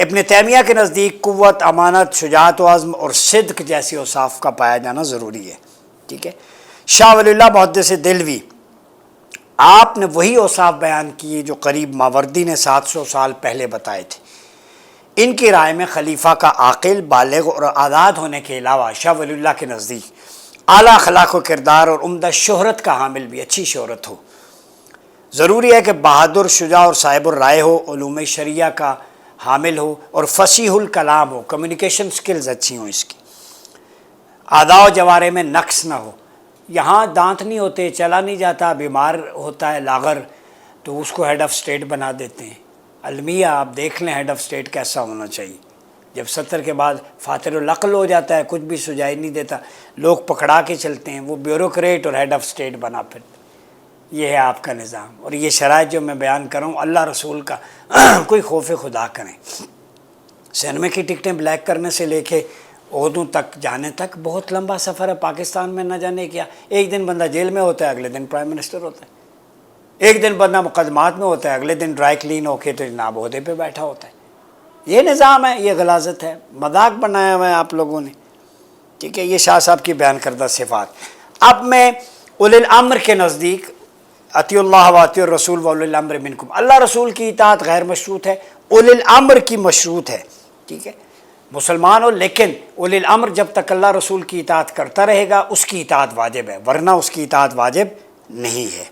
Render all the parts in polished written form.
ابن تیمیہ کے نزدیک قوت، امانت، شجاعت و عزم اور صدق جیسی اوصاف کا پایا جانا ضروری ہے، ٹھیک ہے۔ شاہ ولی اللہ محدث دہلوی، آپ نے وہی اوصاف بیان کیے جو قریب ماوردی نے 700 سال پہلے بتائے تھے۔ ان کی رائے میں خلیفہ کا عاقل، بالغ اور آزاد ہونے کے علاوہ شاہ ولی اللہ کے نزدیک اعلیٰ اخلاق و کردار اور عمدہ شہرت کا حامل بھی، اچھی شہرت ہو۔ ضروری ہے کہ بہادر، شجاع اور صاحب الرائے ہو، علوم شریعہ کا حامل ہو اور فصیح الکلام ہو، کمیونیکیشن سکلز اچھی ہوں اس کی، اعضاء و جوارح میں نقص نہ ہو۔ یہاں دانت نہیں ہوتے، چلا نہیں جاتا، بیمار ہوتا ہے لاغر، تو اس کو ہیڈ آف اسٹیٹ بنا دیتے ہیں۔ المیہ آپ دیکھ لیں ہیڈ آف اسٹیٹ کیسا ہونا چاہیے۔ جب 70 کے بعد فاتر العقل ہو جاتا ہے، کچھ بھی سجائی نہیں دیتا، لوگ پکڑا کے چلتے ہیں، وہ بیوروکریٹ اور ہیڈ آف اسٹیٹ بنا پھر۔ یہ ہے آپ کا نظام، اور یہ شرائط جو میں بیان کر رہا ہوں اللہ رسول کا کوئی خوف خدا کریں۔ سینما کی ٹکٹیں بلیک کرنے سے لے کے عہدوں تک جانے تک بہت لمبا سفر ہے پاکستان میں، نہ جانے کیا۔ ایک دن بندہ جیل میں ہوتا ہے، اگلے دن پرائم منسٹر ہوتا ہے۔ ایک دن بندہ مقدمات میں ہوتا ہے، اگلے دن ڈرائی کلین ہو کے تو جناب عہدے پہ بیٹھا ہوتا ہے۔ یہ نظام ہے، یہ غلاظت ہے، مذاق بنایا ہوا ہے آپ لوگوں نے، ٹھیک ہے۔ یہ شاہ صاحب کی بیان کردہ صفات۔ اب میں اولی الامر کے نزدیک اطیعوا اللہ و اطیعوا الرسول و اولی الامر منکم، اللہ رسول کی اطاعت غیر مشروط ہے، اولی الامر کی مشروط ہے، ٹھیک ہے۔ مسلمان ہو لیکن اولی الامر جب تک اللہ رسول کی اطاعت کرتا رہے گا اس کی اطاعت واجب ہے، ورنہ اس کی اطاعت واجب نہیں ہے۔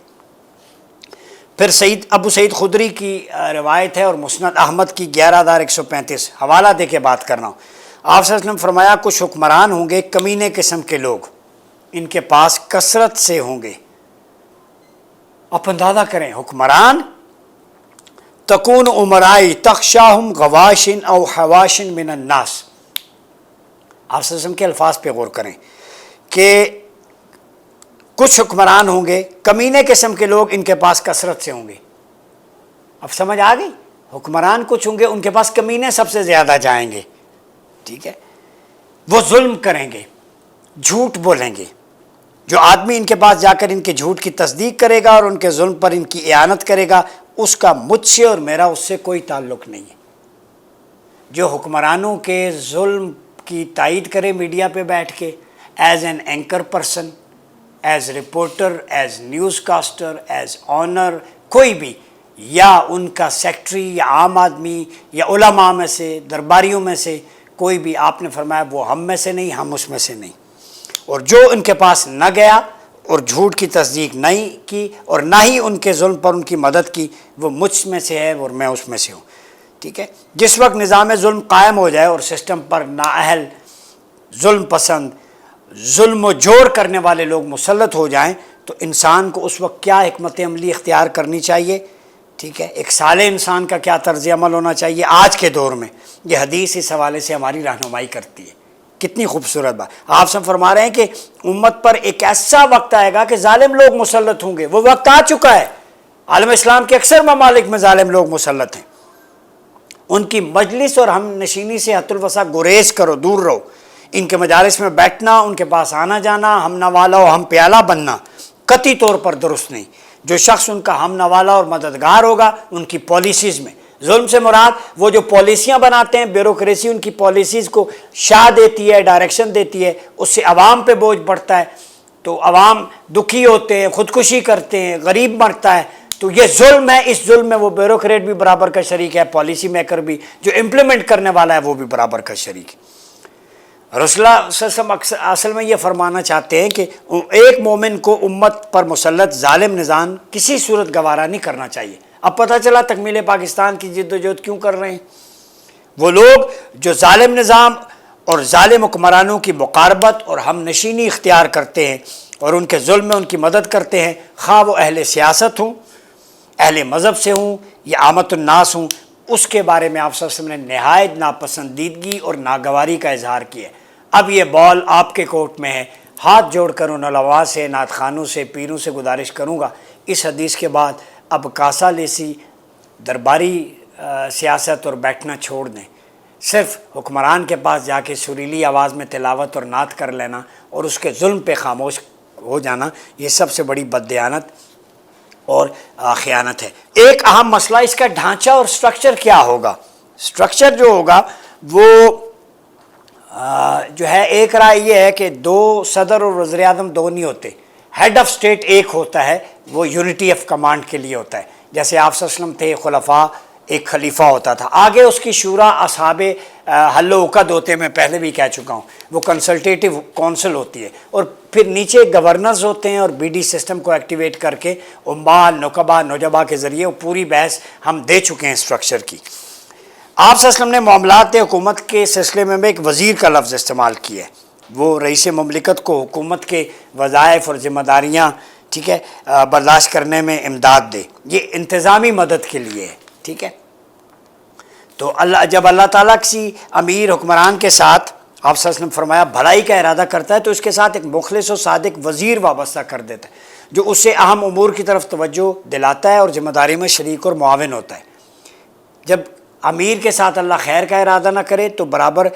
پھر ابو سعید خدری کی روایت ہے اور مسند احمد کی 11135، حوالہ دے کے بات کر رہا ہوں۔ آپ صلی اللہ علیہ وسلم فرمایا کچھ حکمران ہوں گے کمینے قسم کے لوگ، ان کے پاس کثرت سے ہوں گے۔ آپ اندازہ کریں، حکمران تکون امرائی تخشاہم غواشن او حواشن من الناس، آپ صلی اللہ علیہ وسلم کے الفاظ پہ غور کریں کہ کچھ حکمران ہوں گے کمینے قسم کے لوگ، ان کے پاس کثرت سے ہوں گے۔ اب سمجھ آ گئی، حکمران کچھ ہوں گے ان کے پاس کمینے سب سے زیادہ جائیں گے، ٹھیک ہے۔ وہ ظلم کریں گے، جھوٹ بولیں گے۔ جو آدمی ان کے پاس جا کر ان کے جھوٹ کی تصدیق کرے گا اور ان کے ظلم پر ان کی اعانت کرے گا، اس کا مجھ سے اور میرا اس سے کوئی تعلق نہیں ہے۔ جو حکمرانوں کے ظلم کی تائید کرے میڈیا پہ بیٹھ کے، as an anchor person, as reporter, as news caster, as owner, کوئی بھی، یا ان کا سیکٹری یا عام آدمی یا علماء میں سے، درباریوں میں سے کوئی بھی، آپ نے فرمایا وہ ہم میں سے نہیں، ہم اس میں سے نہیں۔ اور جو ان کے پاس نہ گیا اور جھوٹ کی تصدیق نہیں کی اور نہ ہی ان کے ظلم پر ان کی مدد کی، وہ مجھ میں سے ہے اور میں اس میں سے ہوں، ٹھیک ہے۔ جس وقت نظام ظلم قائم ہو جائے اور سسٹم پر نااہل، ظلم پسند، ظلم و جور کرنے والے لوگ مسلط ہو جائیں، تو انسان کو اس وقت کیا حکمت عملی اختیار کرنی چاہیے، ٹھیک ہے۔ ایک صالح انسان کا کیا طرز عمل ہونا چاہیے آج کے دور میں، یہ حدیث اس حوالے سے ہماری رہنمائی کرتی ہے۔ کتنی خوبصورت بات، آپ سب فرما رہے ہیں کہ امت پر ایک ایسا وقت آئے گا کہ ظالم لوگ مسلط ہوں گے، وہ وقت آ چکا ہے۔ عالم اسلام کے اکثر ممالک میں ظالم لوگ مسلط ہیں۔ ان کی مجلس اور ہم نشینی سے حت الوسع گریز کرو، دور رہو۔ ان کے مجالس میں بیٹھنا، ان کے پاس آنا جانا، ہم نوالا و ہم پیالہ بننا قطعی طور پر درست نہیں۔ جو شخص ان کا ہم نوالا اور مددگار ہوگا ان کی پالیسیز میں، ظلم سے مراد وہ جو پالیسیاں بناتے ہیں، بیوروکریسی ان کی پالیسیز کو شاہ دیتی ہے، ڈائریکشن دیتی ہے، اس سے عوام پہ بوجھ پڑتا ہے، تو عوام دکھی ہوتے ہیں، خودکشی کرتے ہیں، غریب مرتا ہے، تو یہ ظلم ہے۔ اس ظلم میں وہ بیوروکریٹ بھی برابر کا شریک ہے، پالیسی میکر بھی، جو امپلیمنٹ کرنے والا ہے وہ بھی برابر کا شریک ہے۔ رسول اللہ صلی اللہ علیہ وسلم اصل میں یہ فرمانا چاہتے ہیں کہ ایک مومن کو امت پر مسلط ظالم نظام کسی صورت گوارا نہیں کرنا چاہیے۔ اب پتہ چلا تکمیل پاکستان کی جد و جہد کیوں کر رہے ہیں وہ لوگ جو ظالم نظام اور ظالم حکمرانوں کی مقاربت اور ہم نشینی اختیار کرتے ہیں اور ان کے ظلم میں ان کی مدد کرتے ہیں، خواہ وہ اہل سیاست ہوں، اہل مذہب سے ہوں یا عامت الناس ہوں۔ اس کے بارے میں آپ صلی اللہ علیہ وسلم نے نہایت ناپسندیدگی اور ناگواری کا اظہار کیا ہے۔ اب یہ بال آپ کے کورٹ میں ہے۔ ہاتھ جوڑ کر ان علماء سے، نعت خوانوں سے، پیروں سے گزارش کروں گا، اس حدیث کے بعد اب کاسا لیسی درباری سیاست اور بیٹھنا چھوڑ دیں۔ صرف حکمران کے پاس جا کے سریلی آواز میں تلاوت اور نعت کر لینا اور اس کے ظلم پہ خاموش ہو جانا، یہ سب سے بڑی بددیانت اور خیانت ہے۔ ایک اہم مسئلہ اس کا ڈھانچہ اور سٹرکچر کیا ہوگا، اسٹرکچر جو ہوگا وہ جو ہے ایک رائے یہ ہے کہ دو صدر اور وزیر اعظم دو نہیں ہوتے، ہیڈ آف اسٹیٹ ایک ہوتا ہے، وہ یونٹی آف کمانڈ کے لیے ہوتا ہے. جیسے آپ صلی اللہ علیہ وسلم تھے، خلفاء، ایک خلیفہ ہوتا تھا، آگے اس کی شورا اصحاب حل و عقد ہوتے ہیں، میں پہلے بھی کہہ چکا ہوں، وہ کنسلٹیٹیو کونسل ہوتی ہے، اور پھر نیچے گورنرز ہوتے ہیں، اور بی ڈی سسٹم کو ایکٹیویٹ کر کے عمال، نقبا، نجبا کے ذریعے وہ پوری بحث ہم دے چکے ہیں اسٹرکچر کی. آپ صلی اللہ علیہ وسلم نے معاملات حکومت کے سلسلے میں ایک وزیر کا لفظ استعمال کیا ہے. وہ رئیس مملکت کو حکومت کے وظائف اور ذمہ داریاں ٹھیک ہے برداشت کرنے میں امداد دے، یہ انتظامی مدد کے لیے ہے. ٹھیک ہے، تو جب اللہ تعالیٰ کسی امیر حکمران کے ساتھ آپ صلی اللہ علیہ وسلم فرمایا بھلائی کا ارادہ کرتا ہے تو اس کے ساتھ ایک مخلص و صادق وزیر وابستہ کر دیتا ہے، جو اس سے اہم امور کی طرف توجہ دلاتا ہے اور ذمہ داری میں شریک اور معاون ہوتا ہے. جب امیر کے ساتھ اللہ خیر کا ارادہ نہ کرے تو برابر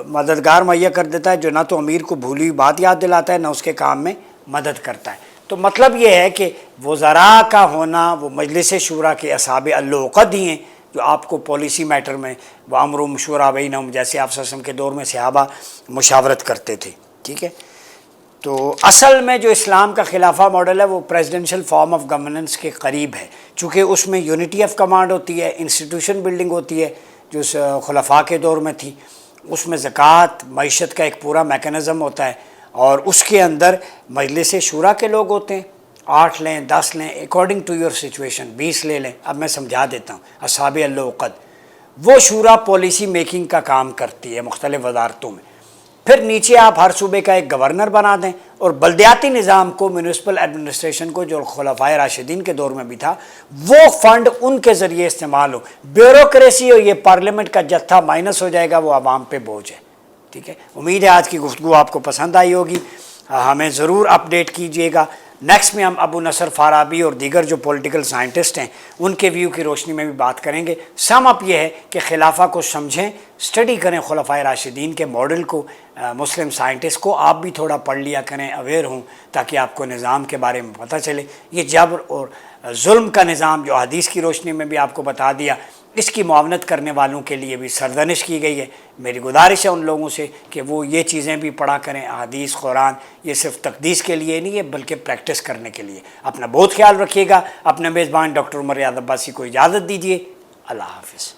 مددگار مہیا کر دیتا ہے، جو نہ تو امیر کو بھولی ہوئی بات یاد دلاتا ہے، نہ اس کے کام میں مدد کرتا ہے. تو مطلب یہ ہے کہ وزراء کا ہونا وہ مجلس شورا کے اصحاب العقد ہی ہیں، جو آپ کو پالیسی میٹر میں وہ امر و مشورہ بینہم، جیسے آپ صلی اللہ علیہ وسلم کے دور میں صحابہ مشاورت کرتے تھے. ٹھیک ہے، تو اصل میں جو اسلام کا خلافہ ماڈل ہے وہ پریزیڈنشل فارم آف گورننس کے قریب ہے، چونکہ اس میں یونٹی آف کمانڈ ہوتی ہے، انسٹیٹیوشن بلڈنگ ہوتی ہے جو خلفاء کے دور میں تھی، اس میں زکوٰۃ، معیشت کا ایک پورا میکنزم ہوتا ہے، اور اس کے اندر مجلس شورا کے لوگ ہوتے ہیں، 8 لیں 10 لیں اکارڈنگ ٹو یور سچویشن، 20 لے لیں. اب میں سمجھا دیتا ہوں. اصحاب العقد وہ شورا پالیسی میکنگ کا کام کرتی ہے مختلف وزارتوں میں. پھر نیچے آپ ہر صوبے کا ایک گورنر بنا دیں، اور بلدیاتی نظام کو، میونسپل ایڈمنسٹریشن کو، جو خلفائے راشدین کے دور میں بھی تھا، وہ فنڈ ان کے ذریعے استعمال ہو. بیوروکریسی اور یہ پارلیمنٹ کا جتھا مائنس ہو جائے گا، وہ عوام پہ بوجھ ہے. ٹھیک ہے، امید ہے آج کی گفتگو آپ کو پسند آئی ہوگی. ہمیں ضرور اپڈیٹ کیجیے گا. نیکسٹ میں ہم ابو نصر فارابی اور دیگر جو پولیٹیکل سائنٹسٹ ہیں ان کے ویو کی روشنی میں بھی بات کریں گے. سم اپ یہ ہے کہ خلافہ کو سمجھیں، اسٹڈی کریں خلفائے راشدین کے ماڈل کو، مسلم سائنٹسٹ کو آپ بھی تھوڑا پڑھ لیا کریں، اویئر ہوں، تاکہ آپ کو نظام کے بارے میں پتہ چلے. یہ جبر اور ظلم کا نظام جو حدیث کی روشنی میں بھی آپ کو بتا دیا، اس کی معاونت کرنے والوں کے لیے بھی سرزنش کی گئی ہے. میری گزارش ہے ان لوگوں سے کہ وہ یہ چیزیں بھی پڑھا کریں. حدیث، قرآن یہ صرف تقدیس کے لیے نہیں ہے بلکہ پریکٹس کرنے کے لیے. اپنا بہت خیال رکھیے گا. اپنے میزبان ڈاکٹر عمر ریاض عباسی کو اجازت دیجیے. اللہ حافظ.